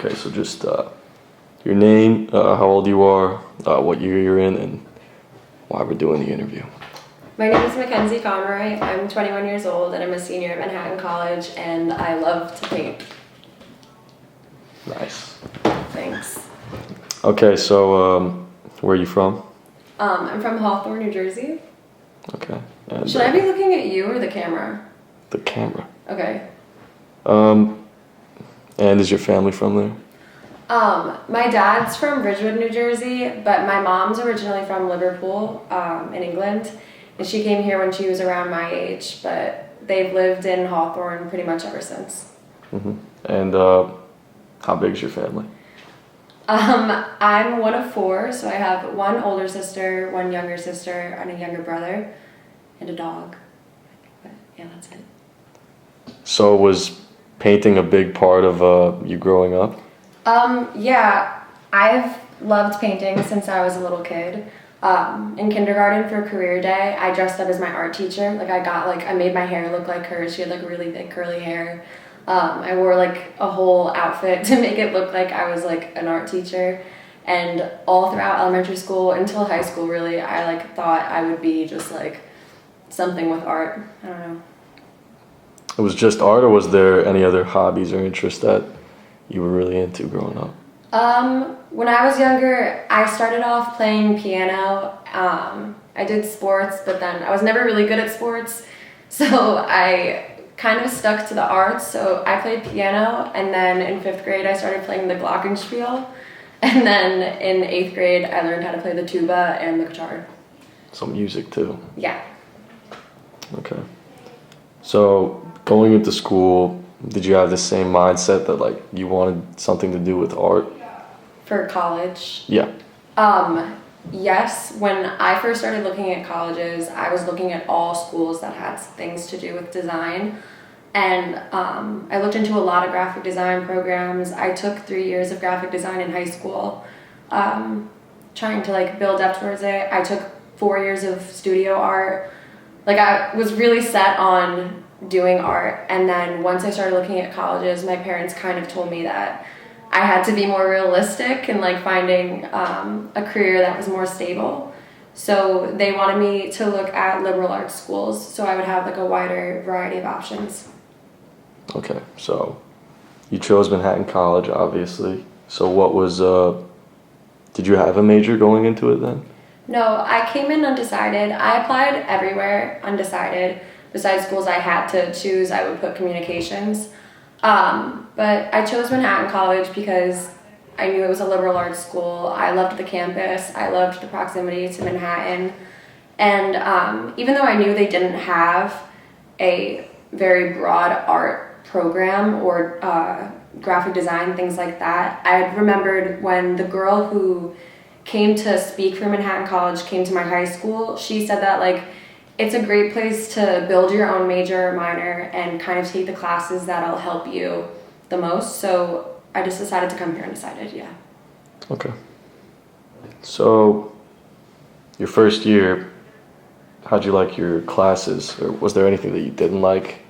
Okay, so just your name, how old you are, what year you're in, and why we're doing the interview. My name is Kenzie. I'm 21 years old and I'm a senior at Manhattan College and I love to paint. Nice. Thanks. Okay, so where are you from? I'm from Hawthorne, New Jersey. Okay. And, Should I be looking at you or the camera? The camera. Okay. And is your family from there? My dad's from Ridgewood, New Jersey, but my mom's originally from Liverpool, in England. And she came here when she was around my age, but they've lived in Hawthorne pretty much ever since. Mm-hmm. And how big is your family? I'm one of four, so I have one older sister, one younger sister, and a younger brother, and a dog. But yeah, that's it. So was painting a big part of you growing up? Yeah, I've loved painting since I was a little kid. In kindergarten for career day, I dressed up as my art teacher. I made my hair look like her. She had really big curly hair. I wore a whole outfit to make it look like I was an art teacher. And all throughout elementary school until high school, really, I thought I would be just something with art. I don't know. It was just art, or was there any other hobbies or interests that you were really into growing up? When I was younger, I started off playing piano. I did sports, but then I was never really good at sports, so I kind of stuck to the arts. So I played piano, and then in 5th grade, I started playing the glockenspiel, and then in 8th grade, I learned how to play the tuba and the guitar. Some music too. Yeah. Okay. So going into school, did you have the same mindset that you wanted something to do with art? For college? Yeah. Yes. When I first started looking at colleges, I was looking at all schools that had things to do with design. And I looked into a lot of graphic design programs. I took 3 years of graphic design in high school, trying to build up towards it. I took 4 years of studio art. I was really set on doing art, and then once I started looking at colleges, my parents kind of told me that I had to be more realistic and finding a career that was more stable. So they wanted me to look at liberal arts schools so I would have a wider variety of options. Okay, so you chose Manhattan College, obviously. So what was, did you have a major going into it then? No, I came in undecided. I applied everywhere undecided. Besides schools I had to choose, I would put communications. But I chose Manhattan College because I knew it was a liberal arts school. I loved the campus. I loved the proximity to Manhattan. And even though I knew they didn't have a very broad art program or graphic design, things like that, I remembered when the girl who came to speak for Manhattan College came to my high school, she said that it's a great place to build your own major or minor and kind of take the classes that'll help you the most. So I just decided to come here undecided, yeah. Okay. So your first year, how'd you like your classes? Or was there anything that you didn't like?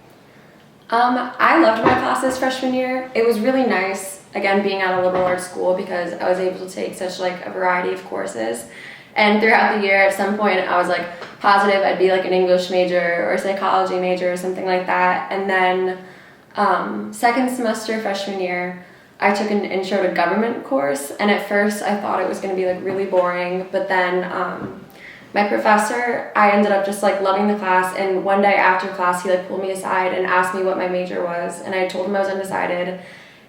I loved my classes freshman year. It was really nice, again, being at a liberal arts school because I was able to take such a variety of courses. And throughout the year, at some point, I was positive I'd be an English major or a psychology major or something like that. And then second semester freshman year, I took an intro to government course. And at first, I thought it was going to be really boring. But then my professor, I ended up just loving the class. And one day after class, he pulled me aside and asked me what my major was. And I told him I was undecided.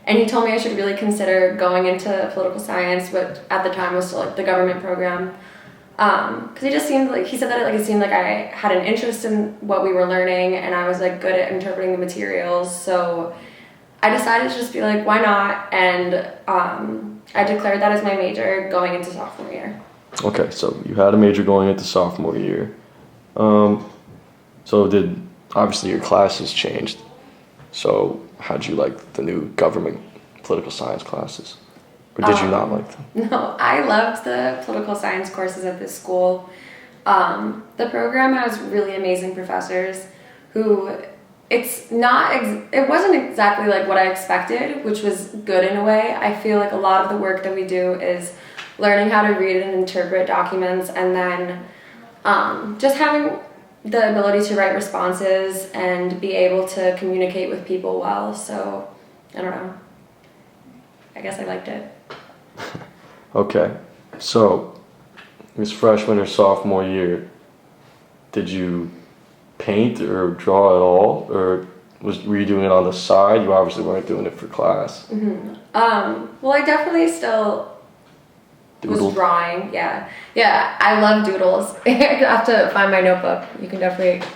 And he told me I should really consider going into political science, but at the time was still the government program. Because he just seemed he said that it seemed like I had an interest in what we were learning and I was good at interpreting the materials. So I decided to just be why not? And I declared that as my major going into sophomore year. Okay, so you had a major going into sophomore year. So obviously your classes changed. So how'd you like the new government political science classes? Or did you not like them? No, I loved the political science courses at this school. The program has really amazing professors who it's not, it wasn't exactly like what I expected, which was good in a way. I feel like a lot of the work that we do is learning how to read and interpret documents, and then just having the ability to write responses and be able to communicate with people well. So, I don't know. I guess I liked it. Okay, so it was freshman or sophomore year. Did you paint or draw at all, or were you doing it on the side? You obviously weren't doing it for class. Well, I definitely still was drawing. Yeah, I love doodles. I have to find my notebook. You can definitely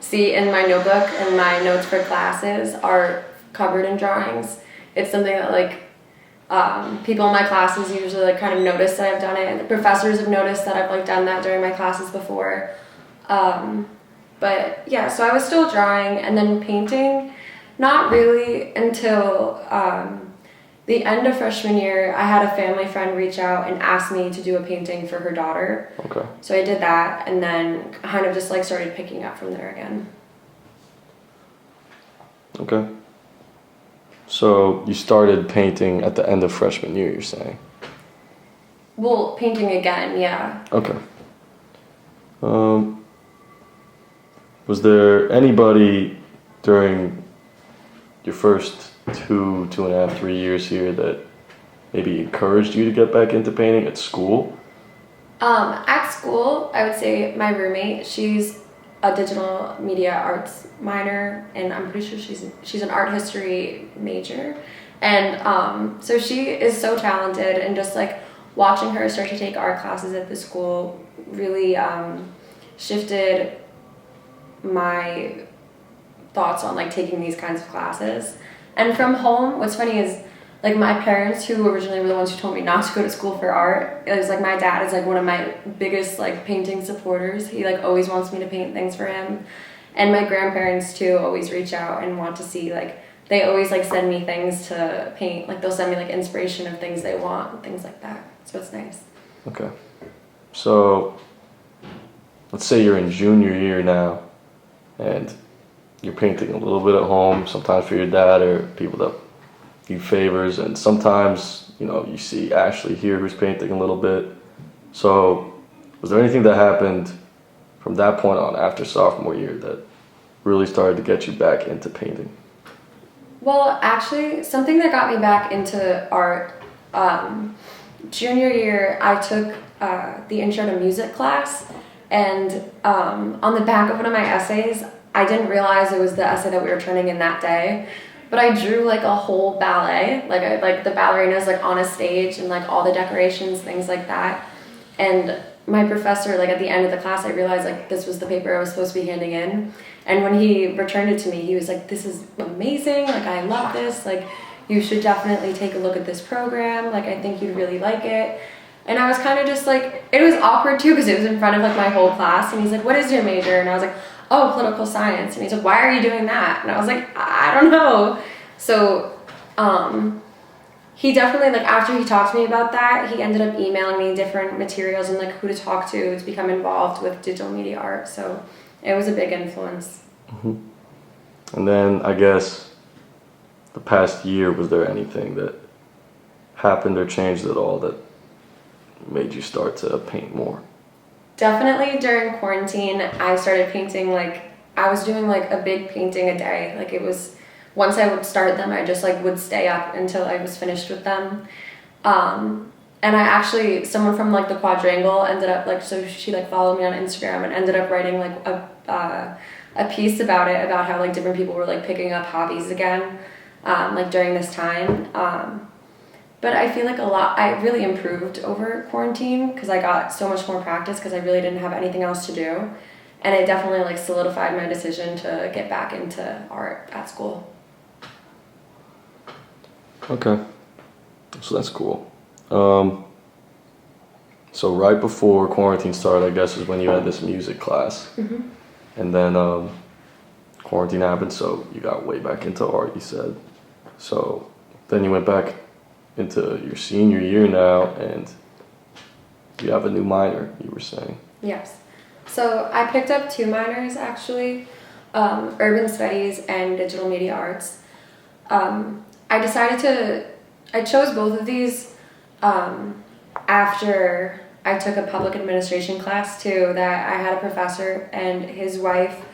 see in my notebook, and my notes for classes are covered in drawings. It's something that like people in my classes usually like kind of notice that I've done it, and the professors have noticed that I've like done that during my classes before. But yeah, so I was still drawing, and then painting, not really until the end of freshman year. I had a family friend reach out and ask me to do a painting for her daughter. Okay. So I did that, and then kind of just like started picking up from there again. Okay. So you started painting at the end of freshman year, you're saying? Well, painting again, yeah. Okay. Was there anybody during your first 2.5, 3 years here that maybe encouraged you to get back into painting at school? At school, I would say my roommate, she's a digital media arts minor, and I'm pretty sure she's an art history major. And so she is so talented, and just like watching her start to take art classes at the school really shifted my thoughts on like taking these kinds of classes. And from home, what's funny is like my parents, who originally were the ones who told me not to go to school for art, it was like my dad is like one of my biggest like painting supporters. He like always wants me to paint things for him. And my grandparents too always reach out and want to see, like they always like send me things to paint. Like they'll send me like inspiration of things they want, things like that. So it's nice. Okay. So let's say you're in junior year now, and you're painting a little bit at home, sometimes for your dad or people that you favors, and sometimes, you know, you see Ashley here who's painting a little bit. So was there anything that happened from that point on after sophomore year that really started to get you back into painting? Well, actually, something that got me back into art, junior year, I took the intro to music class, and on the back of one of my essays, I didn't realize it was the essay that we were turning in that day, but I drew like a whole ballet, like the ballerinas like on a stage and like all the decorations, things like that. And my professor, like at the end of the class, I realized like this was the paper I was supposed to be handing in. And when he returned it to me, he was like, "This is amazing, like I love this, like you should definitely take a look at this program, like I think you'd really like it." And I was kind of just like, it was awkward too because it was in front of like my whole class, and he's like, "What is your major?" And I was like, "Oh, political science." And he's like, "Why are you doing that?" And I was like, "I don't know." So he definitely, like after he talked to me about that, he ended up emailing me different materials and like who to talk to become involved with digital media art. So it was a big influence. Mm-hmm. And then I guess the past year, was there anything that happened or changed at all that made you start to paint more? Definitely during quarantine, I started painting, like I was doing like a big painting a day. Like it was, once I would start them, I just like would stay up until I was finished with them. And I actually, someone from like the quadrangle ended up like, so she like followed me on Instagram and ended up writing like a piece about it, about how like different people were like picking up hobbies again, like during this time. But I feel like I really improved over quarantine because I got so much more practice because I really didn't have anything else to do. And it definitely like solidified my decision to get back into art at school. Okay. So that's cool. So right before quarantine started, I guess, is when you had this music class. Mm-hmm. And then quarantine happened, so you got way back into art, you said. So then you went back into your senior year now, and you have a new minor, you were saying. Yes. So I picked up 2 minors actually. urban studies and digital media arts. I chose both of these after I took a public administration class too, that I had a professor and his wife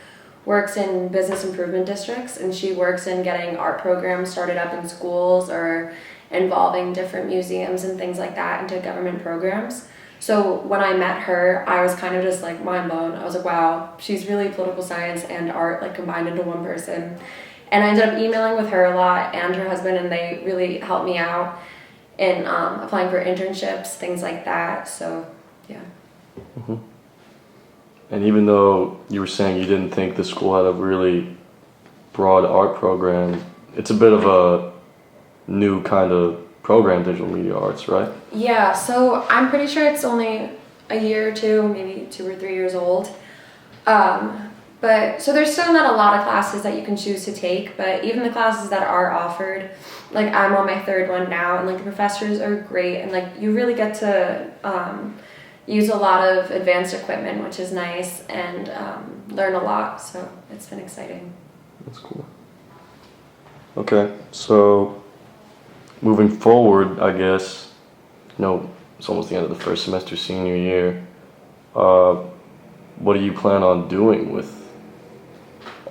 works in business improvement districts, and she works in getting art programs started up in schools or involving different museums and things like that into government programs. So when I met her, I was kind of just like mind blown. I was like, wow, she's really political science and art like combined into one person. And I ended up emailing with her a lot and her husband, and they really helped me out in applying for internships, things like that. So, yeah. Mm-hmm. And even though you were saying you didn't think the school had a really broad art program, it's a bit of a new kind of program, digital media arts, right? Yeah, so I'm pretty sure it's only a year or two, maybe 2 or 3 years old. But so there's still not a lot of classes that you can choose to take, but even the classes that are offered, like I'm on my 3rd one now, and like the professors are great, and like you really get to use a lot of advanced equipment, which is nice, and learn a lot. So it's been exciting. That's cool. Okay, so moving forward, I guess, it's almost the end of the first semester, senior year. What do you plan on doing with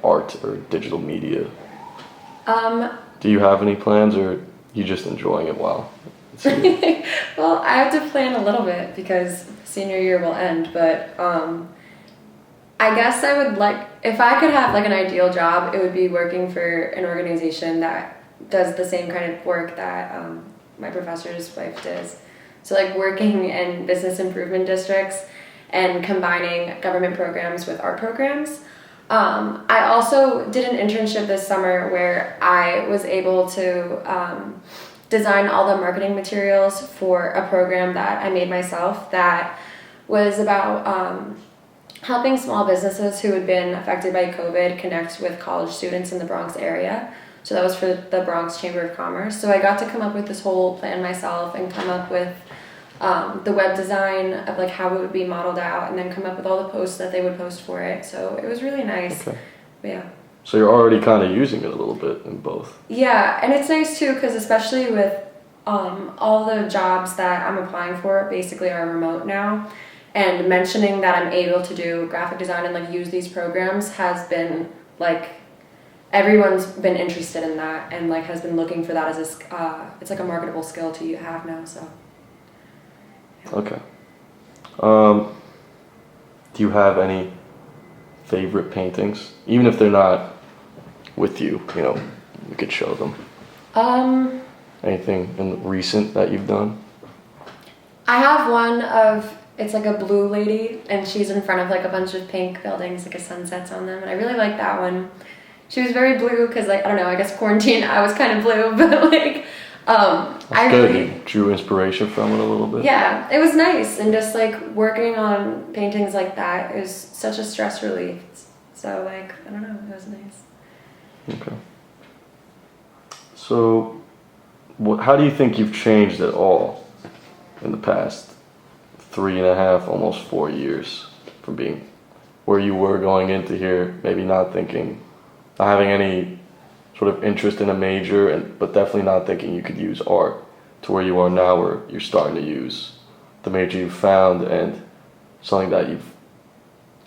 art or digital media? Do you have any plans, or are you just enjoying it while it's here? Well, I have to plan a little bit because senior year will end, but I guess I would like, if I could have like an ideal job, it would be working for an organization that does the same kind of work that my professor's wife does. So like working in business improvement districts and combining government programs with art programs. I also did an internship this summer where I was able to design all the marketing materials for a program that I made myself that was about helping small businesses who had been affected by COVID connect with college students in the Bronx area. So that was for the Bronx Chamber of Commerce. So I got to come up with this whole plan myself and come up with the web design of like how it would be modeled out, and then come up with all the posts that they would post for it. So it was really nice. Okay. But yeah. So you're already kind of using it a little bit in both. Yeah, and it's nice too because especially with all the jobs that I'm applying for basically are remote now, and mentioning that I'm able to do graphic design and like use these programs has been like everyone's been interested in that and like has been looking for that as it's like a marketable skill to have now. So. Okay. Do you have any favorite paintings, even if they're not with you? You could show them. Anything in recent that you've done? I have one of, it's like a blue lady, and she's in front of like a bunch of pink buildings, like a sunset's on them, and I really like that one. She was very blue because like I don't know, I guess quarantine I was kind of blue, but like That's good. You drew inspiration from it a little bit. Yeah, it was nice, and just like working on paintings like that is such a stress relief. So like I don't know, it was nice. Okay. So, how do you think you've changed at all in the past 3.5, almost 4 years, from being where you were going into here, maybe not having any sort of interest in a major, but definitely not thinking you could use art, to where you are now, where you're starting to use the major you found and something that you've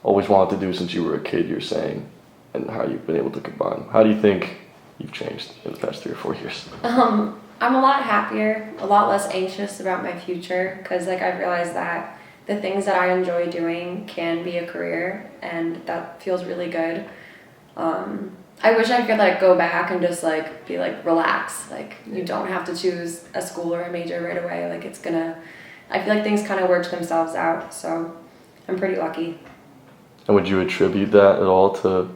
always wanted to do since you were a kid, you're saying, and how you've been able to combine them. How do you think you've changed in the past 3 or 4 years? I'm a lot happier, a lot less anxious about my future, because like I've realized that the things that I enjoy doing can be a career, and that feels really good. I wish I could like go back and just like be like relax, like you don't have to choose a school or a major right away, like I feel like things kind of work themselves out, so I'm pretty lucky. And would you attribute that at all to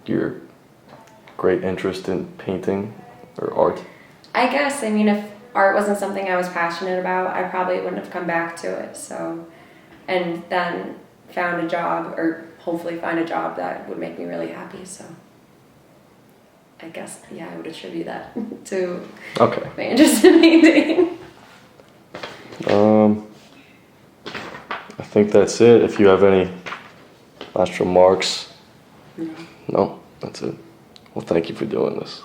your great interest in painting or art? I guess, I mean, if art wasn't something I was passionate about, I probably wouldn't have come back to it, so, and then found a job, or hopefully find a job that would make me really happy, so. I guess, yeah, I would attribute that to my interest in painting. I think that's it. If you have any last remarks, No, that's it. Well, thank you for doing this.